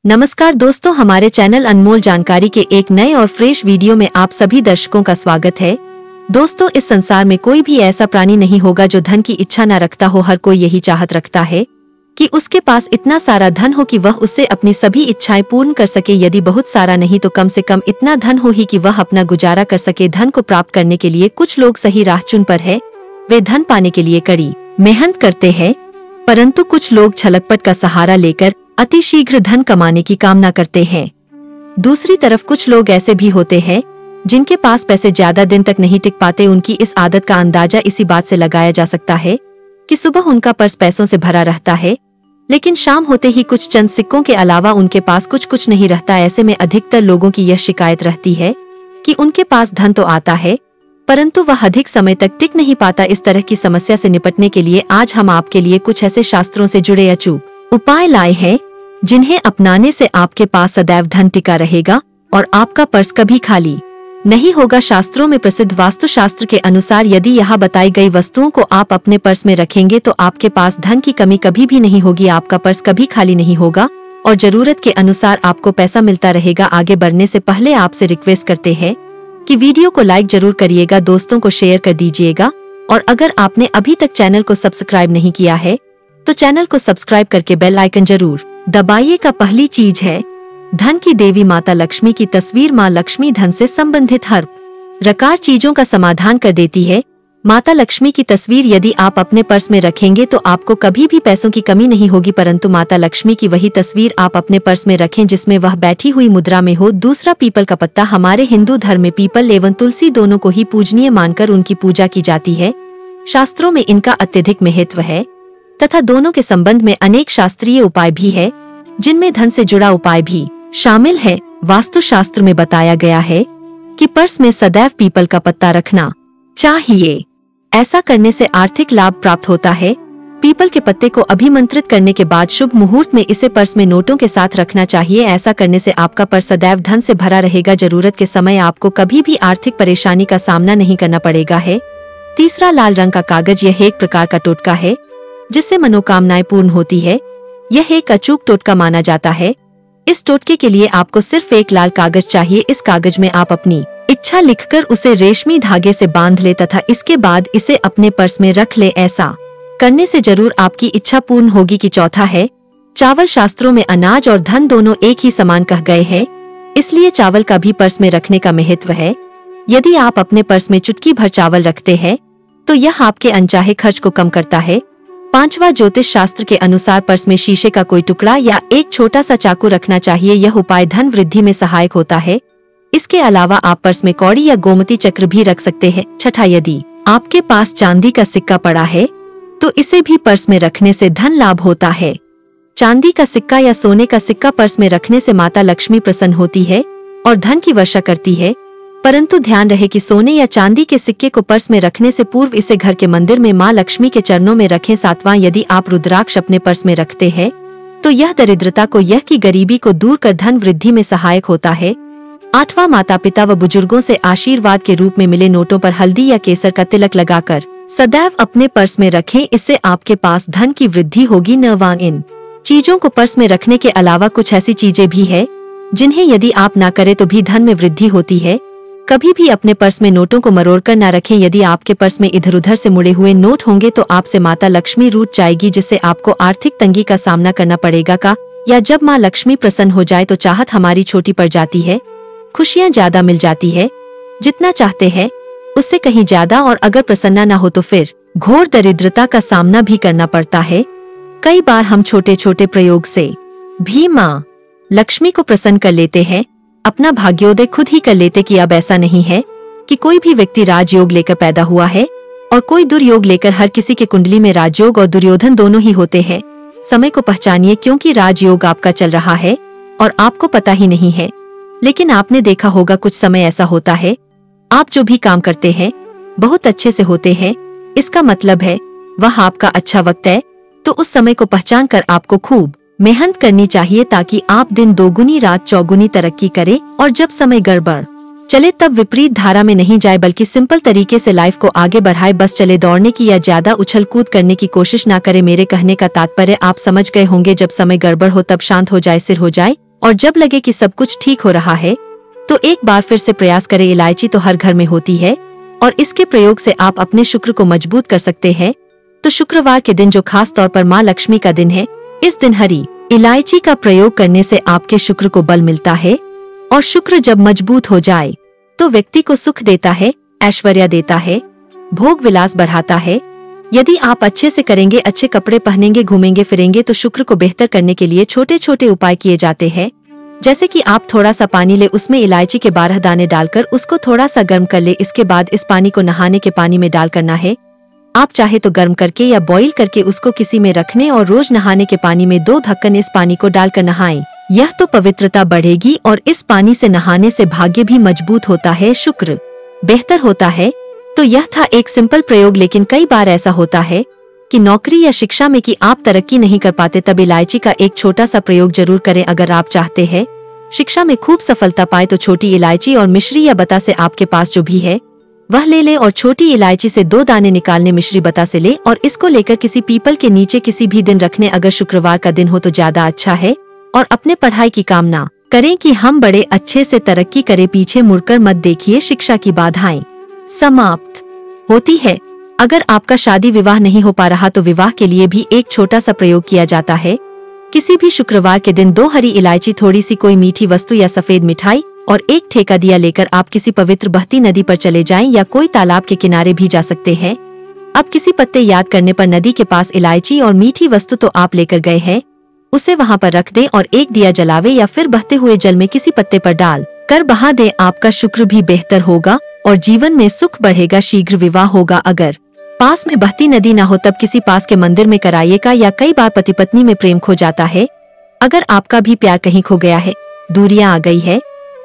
नमस्कार दोस्तों, हमारे चैनल अनमोल जानकारी के एक नए और फ्रेश वीडियो में आप सभी दर्शकों का स्वागत है। दोस्तों, इस संसार में कोई भी ऐसा प्राणी नहीं होगा जो धन की इच्छा न रखता हो। हर कोई यही चाहत रखता है कि उसके पास इतना सारा धन हो कि वह उससे अपनी सभी इच्छाएं पूर्ण कर सके। यदि बहुत सारा नहीं तो कम से कम इतना धन हो ही कि वह अपना गुजारा कर सके। धन को प्राप्त करने के लिए कुछ लोग सही राह चुन पर है, वे धन पाने के लिए कड़ी मेहनत करते हैं, परंतु कुछ लोग छलकपट का सहारा लेकर अति शीघ्र धन कमाने की कामना करते हैं। दूसरी तरफ कुछ लोग ऐसे भी होते हैं जिनके पास पैसे ज्यादा दिन तक नहीं टिक पाते। उनकी इस आदत का अंदाजा इसी बात से लगाया जा सकता है कि सुबह उनका पर्स पैसों से भरा रहता है, लेकिन शाम होते ही कुछ चंद सिक्कों के अलावा उनके पास कुछ नहीं रहता। ऐसे में अधिकतर लोगों की यह शिकायत रहती है कि उनके पास धन तो आता है, परंतु वह अधिक समय तक टिक नहीं पाता। इस तरह की समस्या से निपटने के लिए आज हम आपके लिए कुछ ऐसे शास्त्रों से जुड़े अचूक उपाय लाए हैं जिन्हें अपनाने से आपके पास सदैव धन टिका रहेगा और आपका पर्स कभी खाली नहीं होगा। शास्त्रों में प्रसिद्ध वास्तु शास्त्र के अनुसार यदि यहाँ बताई गई वस्तुओं को आप अपने पर्स में रखेंगे तो आपके पास धन की कमी कभी भी नहीं होगी। आपका पर्स कभी खाली नहीं होगा और जरूरत के अनुसार आपको पैसा मिलता रहेगा। आगे बढ़ने से पहले आपसे रिक्वेस्ट करते हैं कि वीडियो को लाइक जरूर करिएगा, दोस्तों को शेयर कर दीजिएगा और अगर आपने अभी तक चैनल को सब्सक्राइब नहीं किया है तो चैनल को सब्सक्राइब करके बेल आइकन जरूर दबाइए। का पहली चीज है धन की देवी माता लक्ष्मी की तस्वीर। माँ लक्ष्मी धन से संबंधित हर प्रकार चीजों का समाधान कर देती है। माता लक्ष्मी की तस्वीर यदि आप अपने पर्स में रखेंगे तो आपको कभी भी पैसों की कमी नहीं होगी, परंतु माता लक्ष्मी की वही तस्वीर आप अपने पर्स में रखें जिसमें वह बैठी हुई मुद्रा में हो। दूसरा, पीपल का पत्ता। हमारे हिंदू धर्म में पीपल एवं तुलसी दोनों को ही पूजनीय मानकर उनकी पूजा की जाती है। शास्त्रों में इनका अत्यधिक महत्व है तथा दोनों के संबंध में अनेक शास्त्रीय उपाय भी है जिनमें धन से जुड़ा उपाय भी शामिल है। वास्तु शास्त्र में बताया गया है कि पर्स में सदैव पीपल का पत्ता रखना चाहिए। ऐसा करने से आर्थिक लाभ प्राप्त होता है। पीपल के पत्ते को अभिमंत्रित करने के बाद शुभ मुहूर्त में इसे पर्स में नोटों के साथ रखना चाहिए। ऐसा करने से आपका पर्स सदैव धन से भरा रहेगा। जरूरत के समय आपको कभी भी आर्थिक परेशानी का सामना नहीं करना पड़ेगा है। तीसरा, लाल रंग का कागज। यह एक प्रकार का टोटका है जिससे मनोकामनाएं पूर्ण होती है। यह एक अचूक टोटका माना जाता है। इस टोटके के लिए आपको सिर्फ एक लाल कागज चाहिए। इस कागज में आप अपनी इच्छा लिखकर उसे रेशमी धागे से बांध ले तथा इसके बाद इसे अपने पर्स में रख ले। ऐसा करने से जरूर आपकी इच्छा पूर्ण होगी। कि चौथा है चावल। शास्त्रों में अनाज और धन दोनों एक ही समान कह गए हैं, इसलिए चावल का भी पर्स में रखने का महत्व है। यदि आप अपने पर्स में चुटकी भर चावल रखते हैं तो यह आपके अनचाहे खर्च को कम करता है। पांचवा, ज्योतिष शास्त्र के अनुसार पर्स में शीशे का कोई टुकड़ा या एक छोटा सा चाकू रखना चाहिए। यह उपाय धन वृद्धि में सहायक होता है। इसके अलावा आप पर्स में कौड़ी या गोमती चक्र भी रख सकते हैं। छठा, यदि आपके पास चांदी का सिक्का पड़ा है तो इसे भी पर्स में रखने से धन लाभ होता है। चांदी का सिक्का या सोने का सिक्का पर्स में रखने से माता लक्ष्मी प्रसन्न होती है और धन की वर्षा करती है, परंतु ध्यान रहे कि सोने या चांदी के सिक्के को पर्स में रखने से पूर्व इसे घर के मंदिर में माँ लक्ष्मी के चरणों में रखें। सातवां, यदि आप रुद्राक्ष अपने पर्स में रखते हैं तो यह दरिद्रता को यह की गरीबी को दूर कर धन वृद्धि में सहायक होता है। आठवां, माता पिता व बुजुर्गों से आशीर्वाद के रूप में मिले नोटों पर हल्दी या केसर का तिलक लगाकर सदैव अपने पर्स में रखें, इससे आपके पास धन की वृद्धि होगी। नौवां, इन चीजों को पर्स में रखने के अलावा कुछ ऐसी चीजें भी है जिन्हें यदि आप ना करें तो भी धन में वृद्धि होती है। कभी भी अपने पर्स में नोटों को मरोड़कर ना रखें। यदि आपके पर्स में इधर उधर से मुड़े हुए नोट होंगे तो आपसे माता लक्ष्मी रूठ जाएगी, जिससे आपको आर्थिक तंगी का सामना करना पड़ेगा। या जब माँ लक्ष्मी प्रसन्न हो जाए तो चाहत हमारी छोटी पड़ जाती है, खुशियाँ ज्यादा मिल जाती है, जितना चाहते हैं उससे कहीं ज्यादा, और अगर प्रसन्ना ना हो तो फिर घोर दरिद्रता का सामना भी करना पड़ता है। कई बार हम छोटे छोटे प्रयोग से भी माँ लक्ष्मी को प्रसन्न कर लेते हैं, अपना भाग्योदय खुद ही कर लेते। कि अब ऐसा नहीं है कि कोई भी व्यक्ति राजयोग लेकर पैदा हुआ है और कोई दुर्योग लेकर। हर किसी के कुंडली में राजयोग और दुर्योधन दोनों ही होते हैं। समय को पहचानिए, क्योंकि राजयोग आपका चल रहा है और आपको पता ही नहीं है। लेकिन आपने देखा होगा कुछ समय ऐसा होता है आप जो भी काम करते हैं बहुत अच्छे से होते हैं, इसका मतलब है वह आपका अच्छा वक्त है। तो उस समय को पहचान कर आपको खूब मेहनत करनी चाहिए ताकि आप दिन दोगुनी रात चौगुनी तरक्की करें और जब समय गड़बड़ चले तब विपरीत धारा में नहीं जाए, बल्कि सिंपल तरीके से लाइफ को आगे बढ़ाए। बस चले दौड़ने की या ज्यादा उछल कूद करने की कोशिश ना करे। मेरे कहने का तात्पर्य आप समझ गए होंगे। जब समय गड़बड़ हो तब शांत हो जाए, सिर हो जाए, और जब लगे कि सब कुछ ठीक हो रहा है तो एक बार फिर से प्रयास करें। इलायची तो हर घर में होती है और इसके प्रयोग से आप अपने शुक्र को मजबूत कर सकते हैं। तो शुक्रवार के दिन जो खास तौर पर माँ लक्ष्मी का दिन है, इस दिन हरी इलायची का प्रयोग करने से आपके शुक्र को बल मिलता है और शुक्र जब मजबूत हो जाए तो व्यक्ति को सुख देता है, ऐश्वर्य देता है, भोग विलास बढ़ाता है। यदि आप अच्छे से करेंगे, अच्छे कपड़े पहनेंगे, घूमेंगे फिरेंगे तो शुक्र को बेहतर करने के लिए छोटे छोटे उपाय किए जाते हैं। जैसे कि आप थोड़ा सा पानी ले, उसमें इलायची के 12 दाने डालकर उसको थोड़ा सा गर्म कर ले। इसके बाद इस पानी को नहाने के पानी में डाल करना है। आप चाहे तो गर्म करके या बॉईल करके उसको किसी में रखने और रोज नहाने के पानी में 2 ढक्कन इस पानी को डालकर नहाएं। यह तो पवित्रता बढ़ेगी और इस पानी से नहाने से भाग्य भी मजबूत होता है, शुक्र बेहतर होता है। तो यह था एक सिंपल प्रयोग, लेकिन कई बार ऐसा होता है कि नौकरी या शिक्षा में कि आप तरक्की नहीं कर पाते, तब इलायची का एक छोटा सा प्रयोग जरूर करें। अगर आप चाहते हैं शिक्षा में खूब सफलता पाए तो छोटी इलायची और मिश्री या बता से आपके पास जो भी है वह ले और छोटी इलायची से 2 दाने निकालने, मिश्री बता से ले और इसको लेकर किसी पीपल के नीचे किसी भी दिन रखने। अगर शुक्रवार का दिन हो तो ज्यादा अच्छा है। और अपने पढ़ाई की कामना करें कि हम बड़े अच्छे से तरक्की करें, पीछे मुड़कर मत देखिए। शिक्षा की बाधाएं समाप्त होती है। अगर आपका शादी विवाह नहीं हो पा रहा तो विवाह के लिए भी एक छोटा सा प्रयोग किया जाता है। किसी भी शुक्रवार के दिन 2 हरी इलायची, थोड़ी सी कोई मीठी वस्तु या सफेद मिठाई और एक ठेका दिया लेकर आप किसी पवित्र बहती नदी पर चले जाएं या कोई तालाब के किनारे भी जा सकते हैं। अब किसी पत्ते याद करने पर नदी के पास इलायची और मीठी वस्तु तो आप लेकर गए हैं, उसे वहां पर रख दें और एक दिया जलावे या फिर बहते हुए जल में किसी पत्ते पर डाल कर बहा दें। आपका शुक्र भी बेहतर होगा और जीवन में सुख बढ़ेगा, शीघ्र विवाह होगा। अगर पास में बहती नदी ना हो तब किसी पास के मंदिर में कराइएगा। या कई बार पति पत्नी में प्रेम खो जाता है, अगर आपका भी प्यार कहीं खो गया है, दूरियां आ गई है,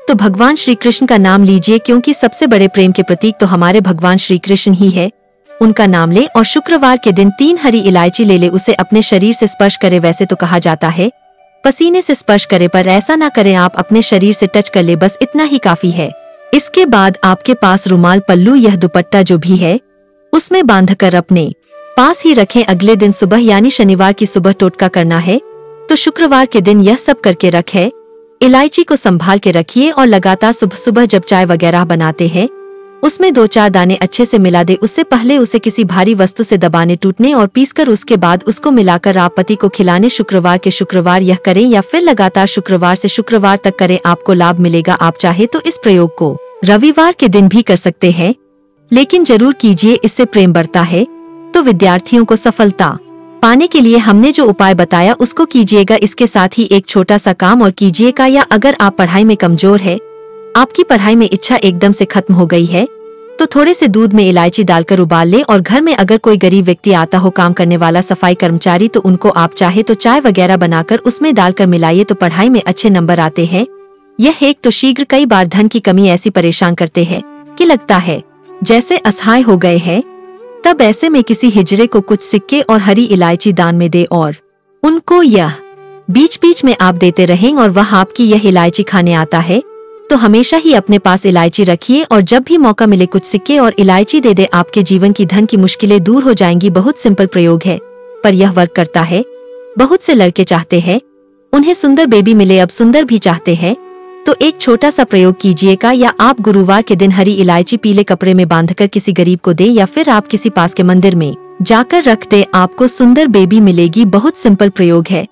तो भगवान श्री कृष्ण का नाम लीजिए, क्योंकि सबसे बड़े प्रेम के प्रतीक तो हमारे भगवान श्री कृष्ण ही है। उनका नाम ले और शुक्रवार के दिन 3 हरी इलायची ले, उसे अपने शरीर से स्पर्श करे। वैसे तो कहा जाता है पसीने से स्पर्श करे, पर ऐसा ना करें, आप अपने शरीर से टच कर ले, बस इतना ही काफी है। इसके बाद आपके पास रुमाल, पल्लू, यह दुपट्टा जो भी है उसमें बांधकर अपने पास ही रखें। अगले दिन सुबह यानी शनिवार की सुबह टोटका करना है, तो शुक्रवार के दिन यह सब करके रखे। इलायची को संभाल के रखिए और लगातार सुबह सुबह जब चाय वगैरह बनाते हैं उसमें 2-4 दाने अच्छे से मिला दे। उससे पहले उसे किसी भारी वस्तु से दबाने, टूटने और पीसकर उसके बाद उसको मिलाकर आप पति को खिलाने। शुक्रवार के शुक्रवार यह करें या फिर लगातार शुक्रवार से शुक्रवार तक करें, आपको लाभ मिलेगा। आप चाहे तो इस प्रयोग को रविवार के दिन भी कर सकते हैं, लेकिन जरूर कीजिए, इससे प्रेम बढ़ता है। तो विद्यार्थियों को सफलता पाने के लिए हमने जो उपाय बताया उसको कीजिएगा। इसके साथ ही एक छोटा सा काम और कीजिएगा, या अगर आप पढ़ाई में कमजोर है, आपकी पढ़ाई में इच्छा एकदम से खत्म हो गई है, तो थोड़े से दूध में इलायची डालकर उबाल ले और घर में अगर कोई गरीब व्यक्ति आता हो, काम करने वाला, सफाई कर्मचारी, तो उनको आप चाहे तो चाय वगैरह बनाकर उसमें डालकर मिलाइए, तो पढ़ाई में अच्छे नंबर आते हैं। यह एक तो शीघ्र, कई बार धन की कमी ऐसी परेशान करते हैं कि लगता है जैसे असहाय हो गए हैं। तब ऐसे में किसी हिजड़े को कुछ सिक्के और हरी इलायची दान में दे और उनको यह बीच बीच में आप देते रहें और वह आपकी यह इलायची खाने आता है। तो हमेशा ही अपने पास इलायची रखिए और जब भी मौका मिले कुछ सिक्के और इलायची दे दे। आपके जीवन की धन की मुश्किलें दूर हो जाएंगी। बहुत सिंपल प्रयोग है, पर यह वर्क करता है। बहुत से लड़के चाहते हैं उन्हें सुंदर बेबी मिले, अब सुंदर भी चाहते हैं, तो एक छोटा सा प्रयोग कीजिएगा। या आप गुरुवार के दिन हरी इलायची पीले कपड़े में बांधकर किसी गरीब को दे, या फिर आप किसी पास के मंदिर में जाकर रख दे, आपको सुंदर बेबी मिलेगी। बहुत सिंपल प्रयोग है,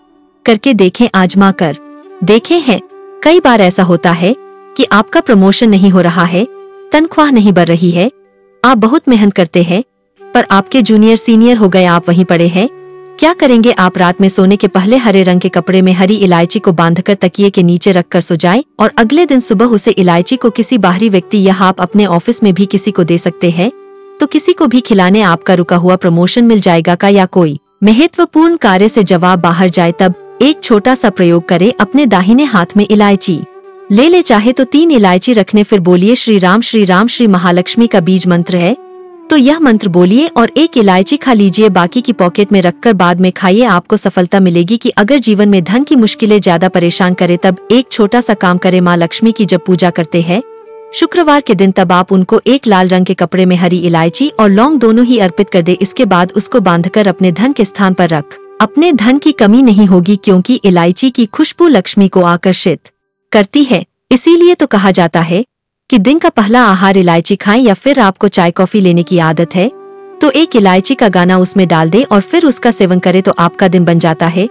करके देखें, आजमा कर देखे हैं। कई बार ऐसा होता है कि आपका प्रमोशन नहीं हो रहा है, तनख्वाह नहीं बढ़ रही है, आप बहुत मेहनत करते हैं पर आपके जूनियर सीनियर हो गए, आप वहीं पड़े हैं। क्या करेंगे आप? रात में सोने के पहले हरे रंग के कपड़े में हरी इलायची को बांधकर तकिए के नीचे रखकर सो जाएं और अगले दिन सुबह उसे इलायची को किसी बाहरी व्यक्ति या आप अपने ऑफिस में भी किसी को दे सकते हैं, तो किसी को भी खिलाने आपका रुका हुआ प्रमोशन मिल जाएगा। का या कोई महत्वपूर्ण कार्य से जवाब बाहर जाए तब एक छोटा सा प्रयोग करें। अपने दाहिने हाथ में इलायची ले चाहे तो 3 इलायची रखने, फिर बोलिए श्री राम श्री महालक्ष्मी का बीज मंत्र है, तो यह मंत्र बोलिए और एक इलायची खा लीजिए, बाकी की पॉकेट में रखकर बाद में खाइए। आपको सफलता मिलेगी। कि अगर जीवन में धन की मुश्किलें ज्यादा परेशान करे तब एक छोटा सा काम करे। माँ लक्ष्मी की जब पूजा करते हैं शुक्रवार के दिन, तब आप उनको एक लाल रंग के कपड़े में हरी इलायची और लौंग दोनों ही अर्पित कर दे। इसके बाद उसको बांधकर अपने धन के स्थान पर रख अपने धन की कमी नहीं होगी, क्योंकि इलायची की खुशबू लक्ष्मी को आकर्षित करती है। इसीलिए तो कहा जाता है कि दिन का पहला आहार इलायची खाएं। या फिर आपको चाय कॉफी लेने की आदत है तो एक इलायची का दाना उसमें डाल दें और फिर उसका सेवन करें तो आपका दिन बन जाता है।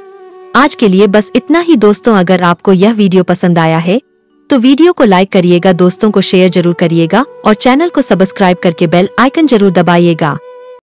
आज के लिए बस इतना ही दोस्तों। अगर आपको यह वीडियो पसंद आया है तो वीडियो को लाइक करिएगा, दोस्तों को शेयर जरूर करिएगा और चैनल को सब्सक्राइब करके बेल आइकन जरूर दबाइएगा।